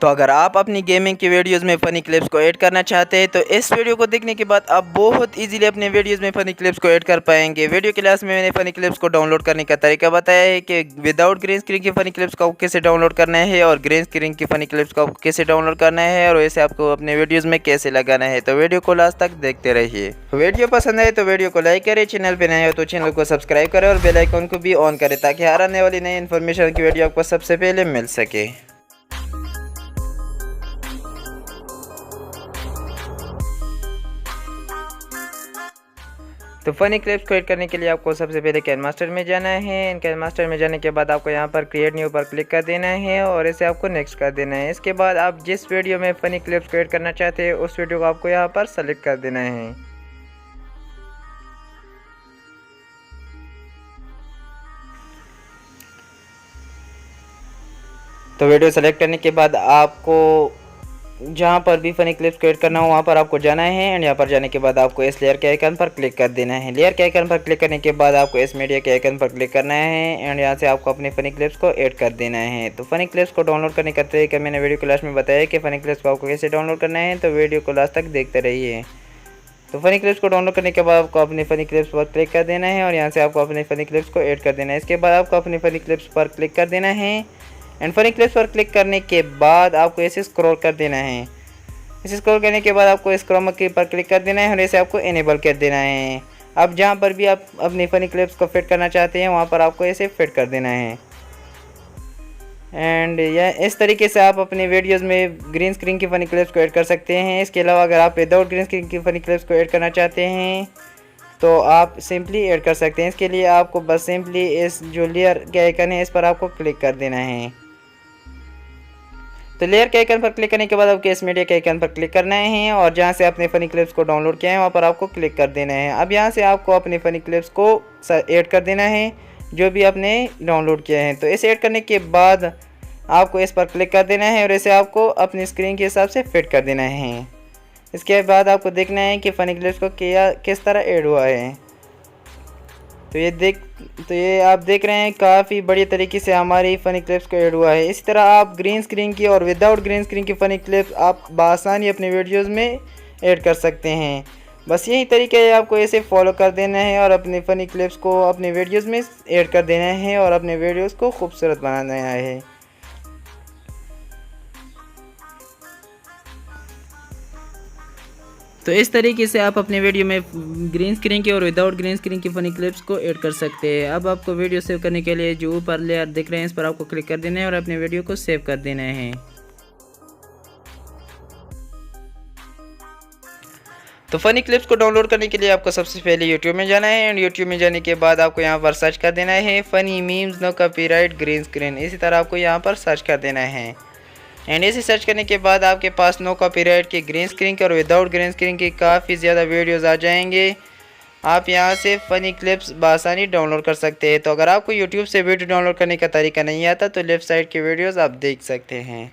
तो अगर आप अपनी गेमिंग की वीडियोस में फ़नी क्लिप्स को ऐड करना चाहते हैं तो इस वीडियो को देखने के बाद आप बहुत इजीली अपने वीडियोस में फ़नी क्लिप्स को ऐड कर पाएंगे। वीडियो क्लास में मैंने फ़नी क्लिप्स को डाउनलोड करने का तरीका बताया है कि विदाउट ग्रीन स्क्रीन की फ़नी क्लिप्स को कैसे डाउनलोड करना है और ग्रीन स्क्रीन की फ़नी क्लिप्स को कैसे डाउनलोड करना है और वैसे आपको अपने वीडियोज़ में कैसे लगाना है। तो वीडियो को लास्ट तक देखते रहिए। वीडियो पसंद आए तो वीडियो को लाइक करें, चैनल पर नए हो तो चैनल को सब्सक्राइब करें और बेल आइकन को भी ऑन करें ताकि हर आने वाली नई इन्फॉर्मेशन की वीडियो आपको सबसे पहले मिल सके। तो फ़नी क्लिप्स को ऐड करने के लिए आपको सबसे पहले कैनमास्टर में जाना है। कैनमास्टर में जाने के बाद आपको यहाँ पर क्रिएट न्यू पर क्लिक कर देना है और इसे आपको नेक्स्ट कर देना है। इसके बाद आप जिस वीडियो में फ़नी क्लिप्स को ऐड करना चाहते हैं उस वीडियो को आपको यहाँ पर सेलेक्ट कर देना है। तो वीडियो सेलेक्ट करने के बाद आपको जहाँ पर भी फ़नी क्लिप्स क्रिएट करना हो वहाँ पर आपको जाना है एंड यहाँ पर जाने के बाद आपको इस लेयर के आइकन पर क्लिक कर देना है। लेयर के आइकन पर क्लिक करने के बाद आपको इस मीडिया के आइकन पर क्लिक करना है एंड यहाँ से आपको अपने फ़नी क्लिप्स को ऐड कर देना है। तो फ़नी क्लिप्स को डाउनलोड करने का तरीका मैंने वीडियो क्लास में बताया कि फ़नी क्लिप्स को आपको कैसे डाउनलोड करना है, तो वीडियो को लास्ट तक देखते रहिए। तो फ़नी क्लिप्स को डाउनलोड करने के बाद आपको अपने फ़नी क्लिप्स पर क्लिक कर देना है और यहाँ से आपको अपने फ़नी क्लिप्स को ऐड कर देना है। इसके बाद आपको अपने फ़नी क्लिप्स पर क्लिक कर देना है एंड फ़नी क्लिप्स पर क्लिक करने के बाद आपको ऐसे स्क्रॉल कर देना है। इसे स्क्रॉल करने के बाद आपको स्क्रोमा की पर क्लिक कर देना है और इसे आपको इनेबल कर देना है। अब जहाँ पर भी आप अपनी फ़नी क्लिप्स को फिट करना चाहते हैं वहाँ पर आपको इसे फिट कर देना है। एंड यह इस तरीके से आप अपनी वीडियोस में ग्रीन स्क्रीन की फ़नी क्लिप्स को ऐड कर सकते हैं। इसके अलावा अगर आप विदाउट ग्रीन स्क्रीन की फ़नी क्लिप्स को ऐड करना चाहते हैं तो आप सिंपली ऐड कर सकते हैं। इसके लिए आपको बस सिंपली इस जो लेयर के आइकन है इस पर आपको क्लिक कर देना है। तो लेयर के आइकन पर क्लिक करने के बाद आपको इस मीडिया के आइकन पर क्लिक करना है और जहाँ से आपने फ़नी क्लिप्स को डाउनलोड किया है वहाँ पर आपको क्लिक कर देना है। अब यहाँ से आपको अपनी फ़नी क्लिप्स को ऐड कर देना है जो भी आपने डाउनलोड किया है। तो इसे ऐड करने के बाद आपको इस पर क्लिक कर देना है और इसे आपको अपनी स्क्रीन के हिसाब से फिट कर देना है। इसके बाद आपको देखना है कि फ़नी क्लिप्स को किस तरह ऐड हुआ है। तो ये आप देख रहे हैं काफ़ी बड़ी तरीके से हमारी फ़नी क्लिप्स को ऐड हुआ है। इसी तरह आप ग्रीन स्क्रीन की और विदाउट ग्रीन स्क्रीन की फ़नी क्लिप्स आप बआसानी अपने वीडियोस में ऐड कर सकते हैं। बस यही तरीका है, आपको इसे फॉलो कर देना है और अपनी फ़नी क्लिप्स को अपने वीडियोस में ऐड कर देना है और अपने वीडियोस को खूबसूरत बनाना है। तो इस तरीके से आप अपने वीडियो में ग्रीन स्क्रीन की और विदाउट ग्रीन स्क्रीन की फ़नी क्लिप्स को ऐड कर सकते हैं। अब आपको वीडियो सेव करने के लिए जो ऊपर लेयर दिख रहे हैं इस पर आपको क्लिक कर देना है और अपने वीडियो को सेव कर देना है। तो फ़नी क्लिप्स को डाउनलोड करने के लिए आपको सबसे पहले यूट्यूब में जाना है एंड यूट्यूब में जाने के बाद आपको यहाँ पर सर्च कर देना है funny memes no copyright green screen. इसी तरह आपको यहाँ पर सर्च कर देना है एंड इसे सर्च करने के बाद आपके पास नो कॉपीराइट की ग्रीन स्क्रीन की और विदाउट ग्रीन स्क्रीन की काफ़ी ज़्यादा वीडियोस आ जाएंगे। आप यहां से फ़नी क्लिप्स बआसानी डाउनलोड कर सकते हैं। तो अगर आपको यूट्यूब से वीडियो डाउनलोड करने का तरीका नहीं आता तो लेफ़्ट साइड की वीडियोस आप देख सकते हैं।